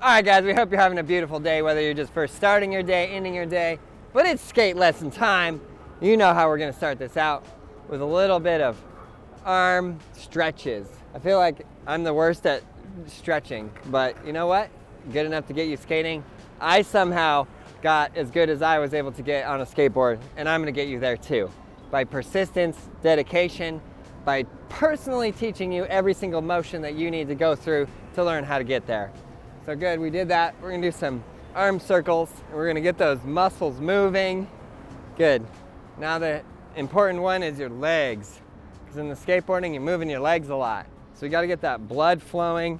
All right, guys, we hope you're having a beautiful day, whether you're just first starting your day, ending your day, but it's skate lesson time. You know how we're gonna start this out with a little bit of arm stretches. I feel like I'm the worst at stretching, but you know what? Good enough to get you skating. I somehow got as good as I was able to get on a skateboard, and I'm gonna get you there too. By persistence, dedication, by personally teaching you every single motion that you need to go through to learn how to get there. So good, we did that. We're gonna do some arm circles, and we're gonna get those muscles moving. Good. Now the important one is your legs, because in the skateboarding, you're moving your legs a lot. So you gotta get that blood flowing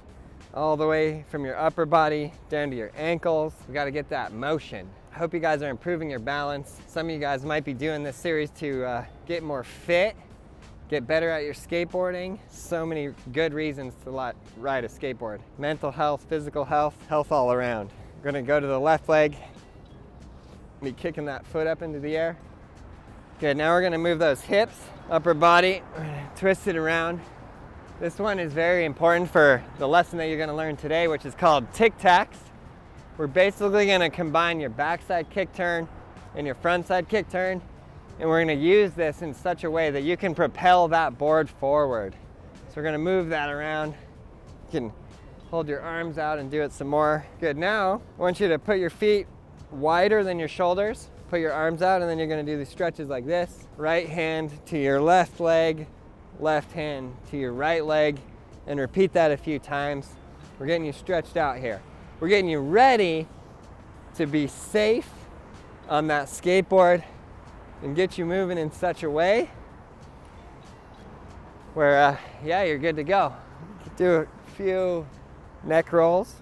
all the way from your upper body down to your ankles. We gotta get that motion. I hope you guys are improving your balance. Some of you guys might be doing this series to get more fit, get better at your skateboarding. So many good reasons to ride a skateboard. Mental health, physical health, health all around. We're gonna go to the left leg, be kicking that foot up into the air. Good, now we're gonna move those hips, upper body, twist it around. This one is very important for the lesson that you're gonna learn today, which is called Tic Tacs. We're basically gonna combine your backside kick turn and your frontside kick turn, and we're gonna use this in such a way that you can propel that board forward. So we're gonna move that around. You can hold your arms out and do it some more. Good, now I want you to put your feet wider than your shoulders, put your arms out, and then you're gonna do these stretches like this. Right hand to your left leg, left hand to your right leg, and repeat that a few times. We're getting you stretched out here. We're getting you ready to be safe on that skateboard and get you moving in such a way where, yeah, you're good to go. Do a few neck rolls.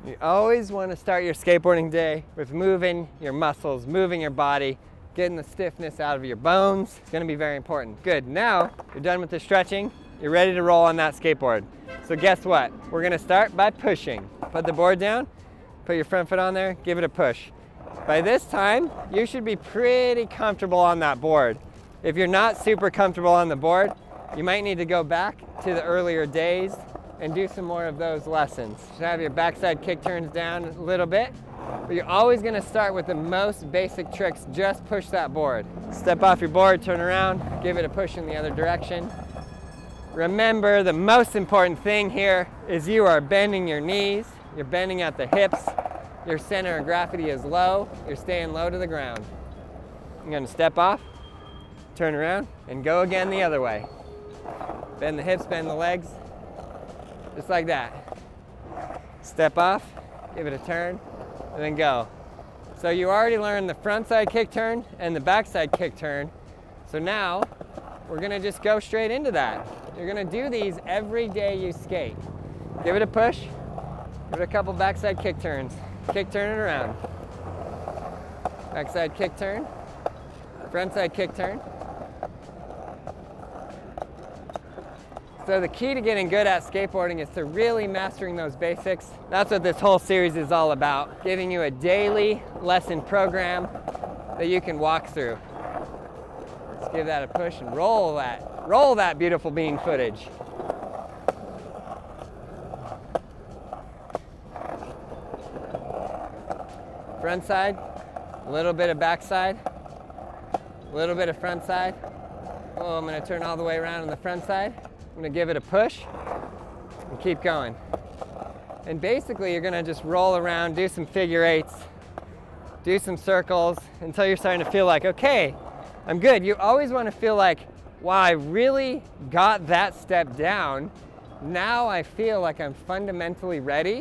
You always want to start your skateboarding day with moving your muscles, moving your body, getting the stiffness out of your bones. It's gonna be very important. Good, now you're done with the stretching. You're ready to roll on that skateboard. So guess what? We're gonna start by pushing. Put the board down, put your front foot on there, give it a push. By this time, you should be pretty comfortable on that board. If you're not super comfortable on the board, you might need to go back to the earlier days and do some more of those lessons. You should have your backside kick turns down a little bit, but you're always gonna start with the most basic tricks. Just push that board. Step off your board, turn around, give it a push in the other direction. Remember, the most important thing here is you are bending your knees, you're bending at the hips, your center of gravity is low, you're staying low to the ground. You're gonna step off, turn around, and go again the other way. Bend the hips, bend the legs, just like that. Step off, give it a turn, and then go. So you already learned the front side kick turn and the backside kick turn. So now, we're gonna just go straight into that. You're gonna do these every day you skate. Give it a push, give it a couple backside kick turns. Kick turn it around. Backside kick turn, frontside kick turn. So the key to getting good at skateboarding is to really mastering those basics. That's what this whole series is all about, giving you a daily lesson program that you can walk through. Let's give that a push and roll that beautiful bean footage. Front side, a little bit of back side, a little bit of front side. Oh, I'm gonna turn all the way around on the front side. I'm gonna give it a push and keep going. And basically you're gonna just roll around, do some figure eights, do some circles until you're starting to feel like, okay, I'm good. You always wanna feel like, wow, I really got that step down. Now I feel like I'm fundamentally ready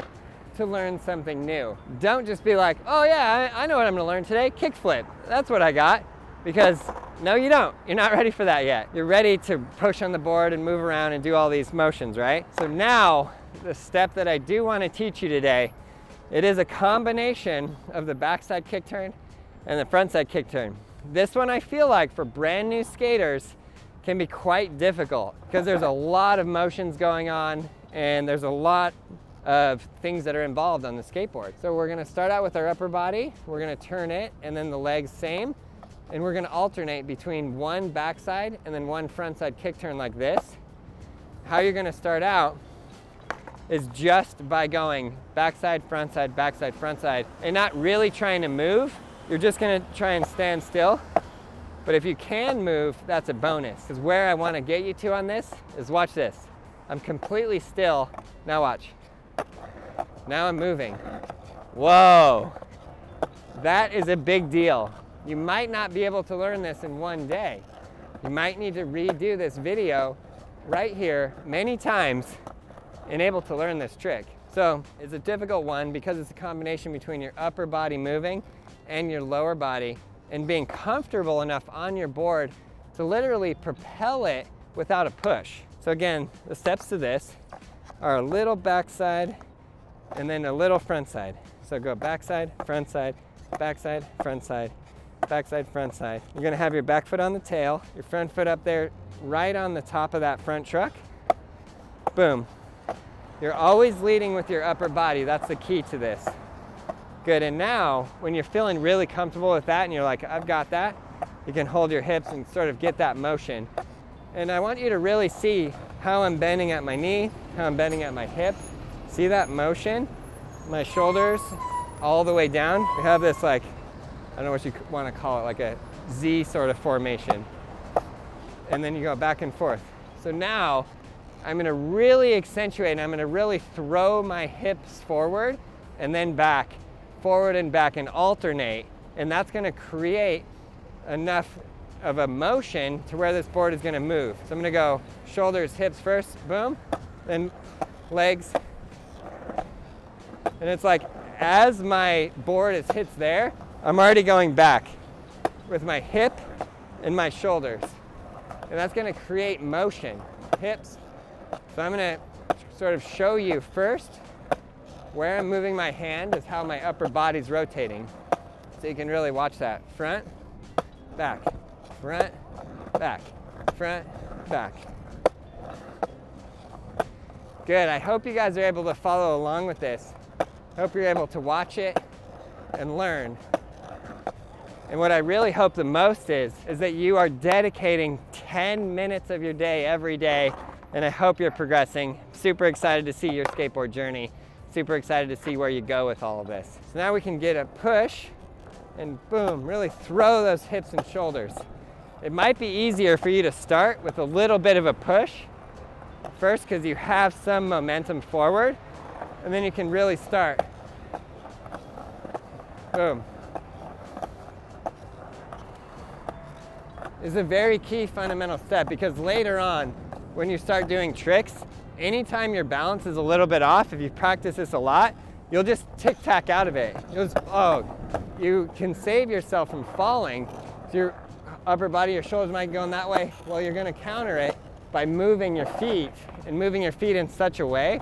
to learn something new. Don't just be like, oh yeah, I know what I'm gonna learn today, kickflip. That's what I got. Because no, you don't. You're not ready for that yet. You're ready to push on the board and move around and do all these motions, right? So now, the step that I do wanna teach you today, it is a combination of the backside kick turn and the frontside kick turn. This one I feel like for brand new skaters can be quite difficult because there's a lot of motions going on and there's a lot of things that are involved on the skateboard. So we're gonna start out with our upper body, we're gonna turn it, and then the legs same, and we're gonna alternate between one backside and then one frontside kick turn like this. How you're gonna start out is just by going backside, front side, and not really trying to move. You're just gonna try and stand still. But if you can move, that's a bonus. Because where I wanna get you to on this is, watch this. I'm completely still. Now watch. Now I'm moving. Whoa. That is a big deal. You might not be able to learn this in one day. You might need to redo this video right here many times and able to learn this trick. So it's a difficult one because it's a combination between your upper body moving and your lower body and being comfortable enough on your board to literally propel it without a push. So again, the steps to this are a little backside and then a little front side. So go backside, front side, backside, front side, backside, front side. You're gonna have your back foot on the tail, your front foot up there right on the top of that front truck. Boom. You're always leading with your upper body. That's the key to this. Good, and now when you're feeling really comfortable with that and you're like, I've got that, you can hold your hips and sort of get that motion. And I want you to really see how I'm bending at my knee, how I'm bending at my hip. See that motion? My shoulders all the way down. We have this, like, I don't know what you want to call it, like a Z sort of formation. And then you go back and forth. So now I'm gonna really accentuate and I'm gonna really throw my hips forward and then back, forward and back, and alternate. And that's gonna create enough of a motion to where this board is gonna move. So I'm gonna go shoulders, hips first, boom, then legs. And it's like, as my board hits there, I'm already going back with my hip and my shoulders. And that's gonna create motion, hips. So I'm gonna sort of show you first where I'm moving my hand is how my upper body's rotating. So you can really watch that. Front, back, front, back, front, back. Good, I hope you guys are able to follow along with this. Hope you're able to watch it and learn. And what I really hope the most is that you are dedicating 10 minutes of your day every day, and I hope you're progressing. Super excited to see your skateboard journey. Super excited to see where you go with all of this. So now we can get a push and boom, really throw those hips and shoulders. It might be easier for you to start with a little bit of a push first because you have some momentum forward, and then you can really start. Boom. Is a very key fundamental step because later on, when you start doing tricks, anytime your balance is a little bit off, if you practice this a lot, you'll just tic tac out of it. You can save yourself from falling. So your upper body, your shoulders might be going that way. Well, you're gonna counter it by moving your feet and moving your feet in such a way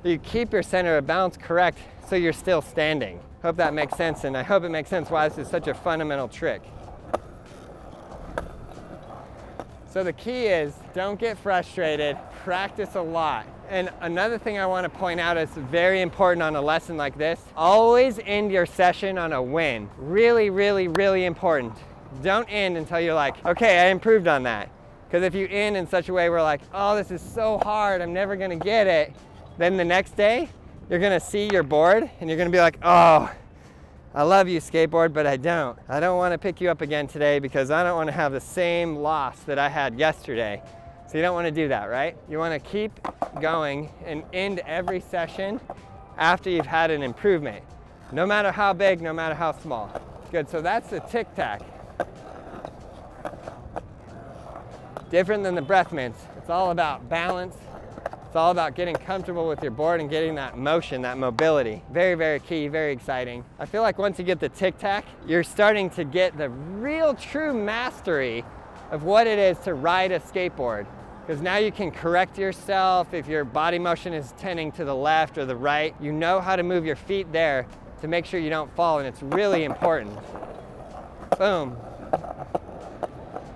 that you keep your center of balance correct so you're still standing. Hope that makes sense, and I hope it makes sense why this is such a fundamental trick. So the key is, don't get frustrated, practice a lot. And another thing I want to point out is very important on a lesson like this, always end your session on a win. Really, really, really important. Don't end until you're like, okay, I improved on that. Because if you end in such a way where like, oh, this is so hard, I'm never gonna get it, then the next day, you're gonna see your board and you're gonna be like, oh, I love you, skateboard, but I don't. I don't want to pick you up again today because I don't want to have the same loss that I had yesterday. So you don't want to do that, right? You want to keep going and end every session after you've had an improvement. No matter how big, no matter how small. Good, so that's the Tic Tac. Different than the breath mints. It's all about balance. It's all about getting comfortable with your board and getting that motion, that mobility. Very, very key, very exciting. I feel like once you get the Tic Tac, you're starting to get the real true mastery of what it is to ride a skateboard. Because now you can correct yourself if your body motion is tending to the left or the right. You know how to move your feet there to make sure you don't fall, and it's really important. Boom.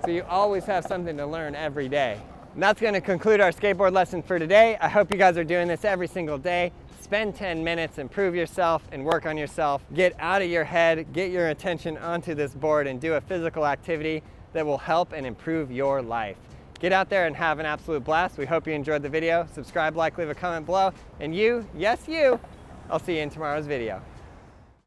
So you always have something to learn every day. And that's going to conclude our skateboard lesson for today. I hope you guys are doing this every single day. Spend 10 minutes, improve yourself and work on yourself. Get out of your head, get your attention onto this board and do a physical activity that will help and improve your life. Get out there and have an absolute blast. We hope you enjoyed the video. Subscribe, like, leave a comment below. And you, yes you, I'll see you in tomorrow's video.